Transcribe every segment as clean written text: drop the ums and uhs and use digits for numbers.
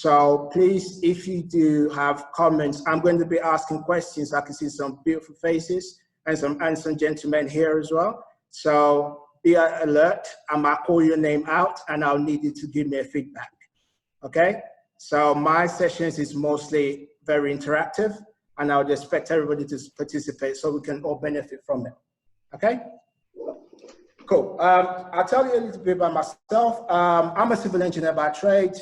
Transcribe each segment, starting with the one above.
So please, if you do have comments, I'm going to be asking questions. I can see some beautiful faces and some handsome gentlemen here as well. So be alert. I might call your name out and I'll need you to give me a feedback. Okay? So my sessions is mostly very interactive and I would expect everybody to participate so we can all benefit from it. Okay? Cool. I'll tell you a little bit about myself. I'm a civil engineer by trade.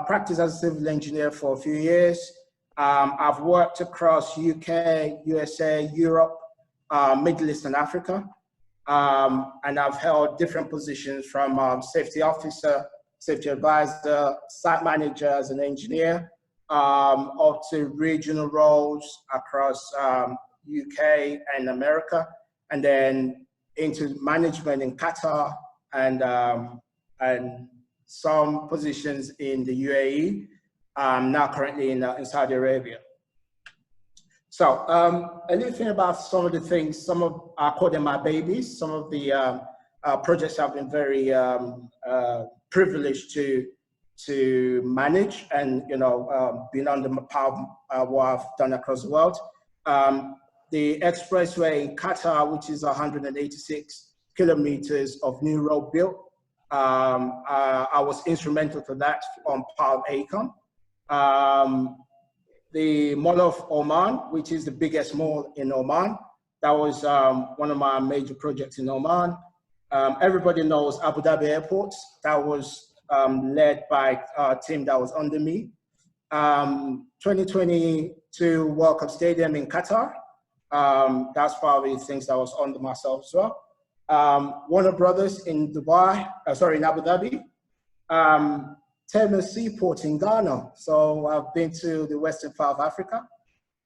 Practiced as a civil engineer for a few years. I've worked across UK, USA, Europe, Middle East and Africa. And I've held different positions from safety officer, safety advisor, site manager as an engineer, up to regional roles across UK and America, and then into management in Qatar and some positions in the UAE, now currently in Saudi Arabia. So a little thing about some of the things, I call them my babies, some of the projects I've been very privileged to manage and, being under my power, what I've done across the world. The expressway in Qatar, which is 186 kilometers of new road built. I was instrumental to that on part of AECOM. The Mall of Oman, which is the biggest mall in Oman, that was one of my major projects in Oman. Everybody knows Abu Dhabi Airport. That was led by a team that was under me. 2022 World Cup Stadium in Qatar. That's probably things that was under myself as well. Warner Brothers in Dubai, in Abu Dhabi. Tema Seaport in Ghana. So I've been to the western part of Africa.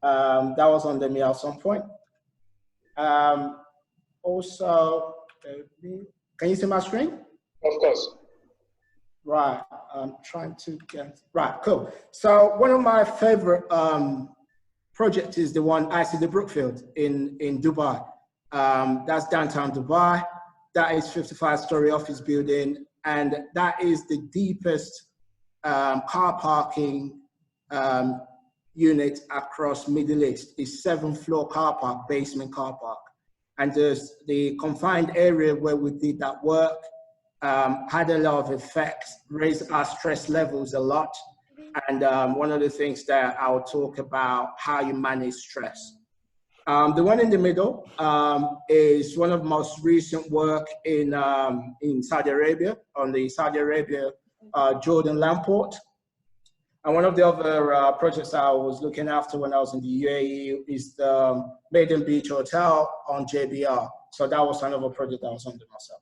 That was under me at some point. Also, can you see my screen? Of course. Right, I'm trying to get, right, cool. So one of my favorite projects is the one I see the Brookfield in Dubai. That's downtown Dubai. That is 55-story office building. And that is the deepest car parking unit across Middle East. It's 7th-floor car park, basement car park. And there's the confined area where we did that work, had a lot of effects, raised our stress levels a lot. And one of the things that I'll talk about how you manage stress. The one in the middle is one of the most recent work in Saudi Arabia, on the Saudi Arabia Jordan land port. And one of the other projects I was looking after when I was in the UAE is the Maiden Beach Hotel on JBR. So that was another project that was under myself.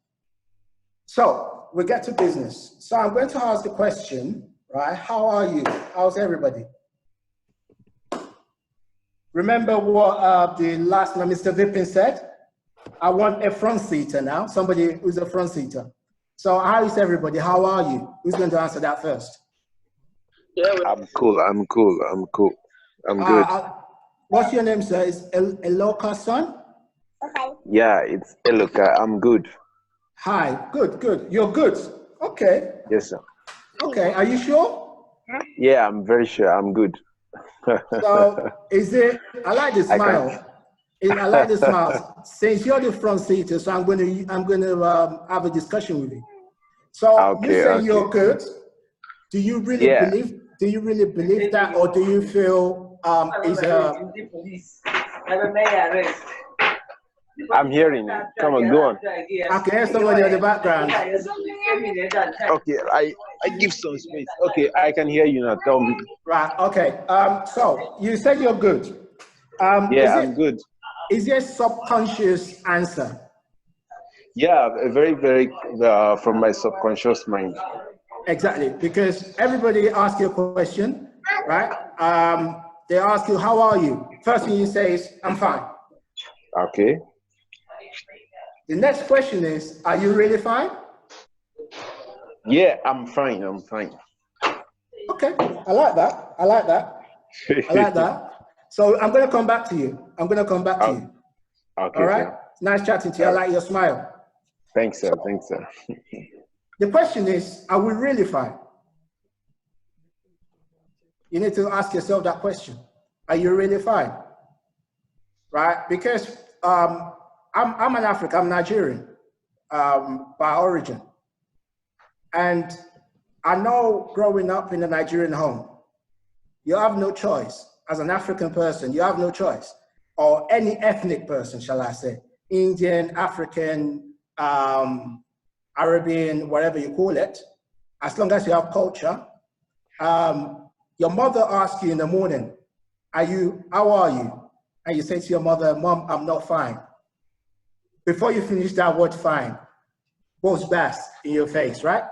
So we get to business. So I'm going to ask the question, right? How are you? How's everybody? Remember what the last one Mr. Vipin said? I want a front seater now, somebody who's a front seater. So how is everybody? How are you? Who's going to answer that first? Yeah, I'm cool. I'm good. What's your name, sir? Is Eloka son? Okay. Yeah, it's Eloka. I'm good. Hi, good. You're good. Okay. Yes, sir. Okay, are you sure? Yeah, I'm very sure. I'm good. So is it, I like the smile. I like the smile. Since you're the front seater, so I'm going to have a discussion with you. So okay, you say you're good. Do you really believe? Do you really believe that, or do you feel I'm hearing you. Come on, go on. I can hear somebody in the background. Okay, I give some space. Okay, I can hear you now. Tell me. Right. Okay. So you said you're good. Yeah, I'm good. Is there a subconscious answer? Yeah, very, very from my subconscious mind. Exactly, because everybody asks you a question, right? They ask you, how are you? First thing you say is, I'm fine. Okay. The next question is, are you really fine? Yeah, I'm fine. I'm fine. Okay, I like that. I like that. So I'm going to come back to you. Okay. All right? Sir. Nice chatting to you. I like your smile. Thanks, sir. The question is, are we really fine? You need to ask yourself that question. Are you really fine? Right? Because I'm an African, I'm Nigerian by origin. And I know growing up in a Nigerian home, you have no choice. As an African person, you have no choice. Or any ethnic person, shall I say. Indian, African, Arabian, whatever you call it. As long as you have culture, your mother asks you in the morning, how are you? And you say to your mother, Mom, I'm not fine. Before you finish that word fine, goes best in your face, right?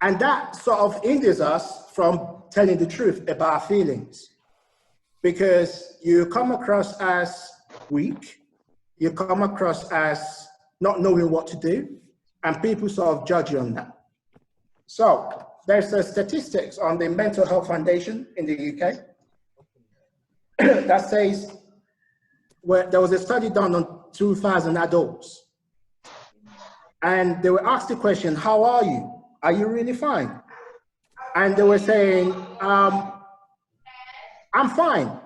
And that sort of hinders us from telling the truth about our feelings, because you come across as weak, you come across as not knowing what to do, and people sort of judge you on that. So there's a statistics on the Mental Health Foundation in the UK that says, where there was a study done on 2,000 adults, and they were asked the question, how are you? Are you really fine? And they were saying, I'm fine.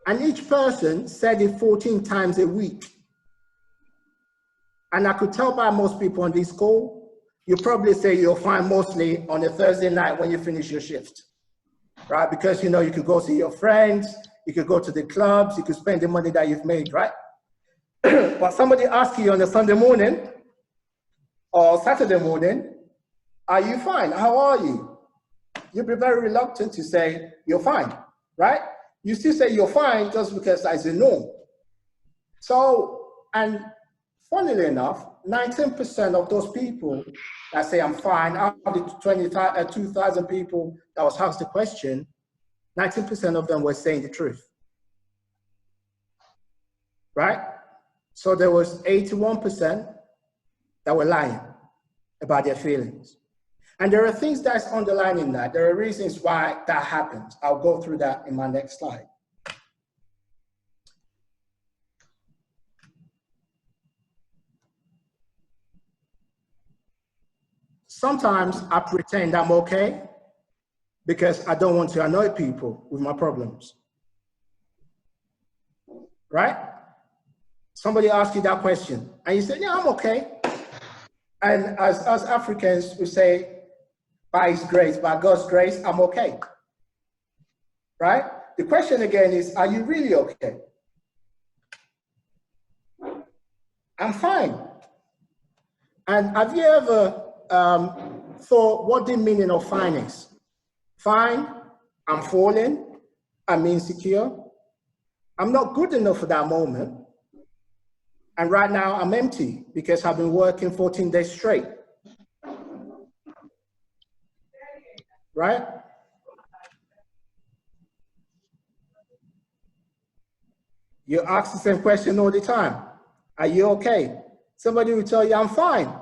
And each person said it 14 times a week. And I could tell by most people on this call, you probably say you're fine mostly on a Thursday night when you finish your shift, right? Because you know you could go see your friends, you could go to the clubs, you could spend the money that you've made, right? But somebody asks you on a Sunday morning or Saturday morning, are you fine? How are you? You'll be very reluctant to say you're fine, right? You still say you're fine just because that's a norm. So, and funnily enough, 19% of those people that say I'm fine, out of the 2,000 people that was asked the question, 19% of them were saying the truth, right? So there was 81% that were lying about their feelings. And there are things that's underlining that. There are reasons why that happens. I'll go through that in my next slide. Sometimes I pretend I'm okay because I don't want to annoy people with my problems, right? Somebody asks you that question and you say, yeah, I'm okay. And as Africans, we say, by His grace, by God's grace, I'm okay, right? The question again is, are you really okay? I'm fine. And have you ever thought what the meaning of fine is? Fine, I'm falling, I'm insecure, I'm not good enough for that moment. And right now I'm empty because I've been working 14 days straight. Right? You ask the same question all the time. Are you okay? Somebody will tell you, I'm fine.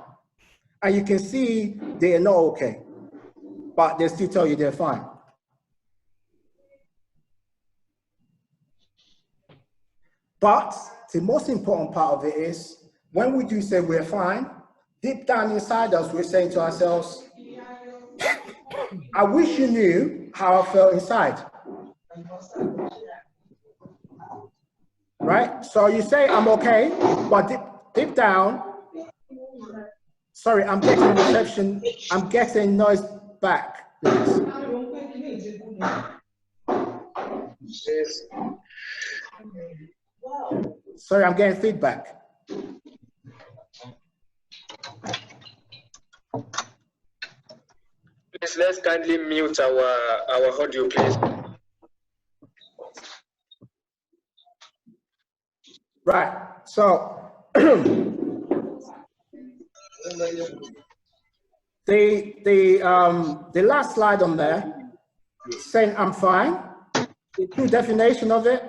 And you can see they're not okay, but they still tell you they're fine. But the most important part of it is, when we do say we're fine, deep down inside us, we're saying to ourselves, I wish you knew how I felt inside. Right? So you say, I'm okay, but deep down, sorry, I'm getting reception, I'm getting noise back, please. Sorry, I'm getting feedback. Please, let's kindly mute our audio, please. Right, so the last slide on there, saying I'm fine, the true definition of it,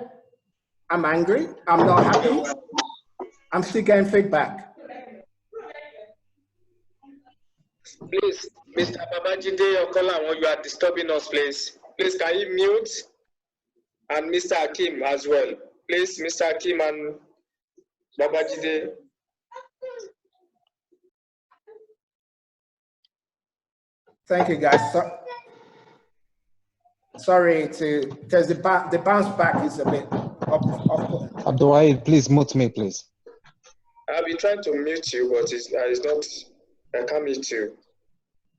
I'm angry, I'm not happy, I'm still getting feedback. Please, Mr. Babajide Okola, you are disturbing us, please. Please, can you mute? And Mr. Hakim as well. Please, Mr. Hakim and Babajide. Thank you, guys. Sorry because the bounce back is a bit up. Abdul, please mute me, please. I've been trying to mute you, but it's not. I can't mute you.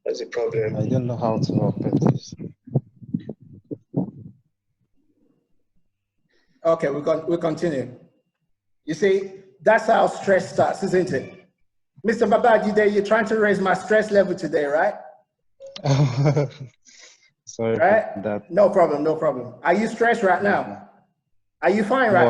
That's a problem. I don't know how to open this. Okay, we continue. You see, that's how stress starts, isn't it? Mr. Babajide, you're trying to raise my stress level today, right? Sorry right? for that. No problem, no problem. Are you stressed right now? Are you fine right now?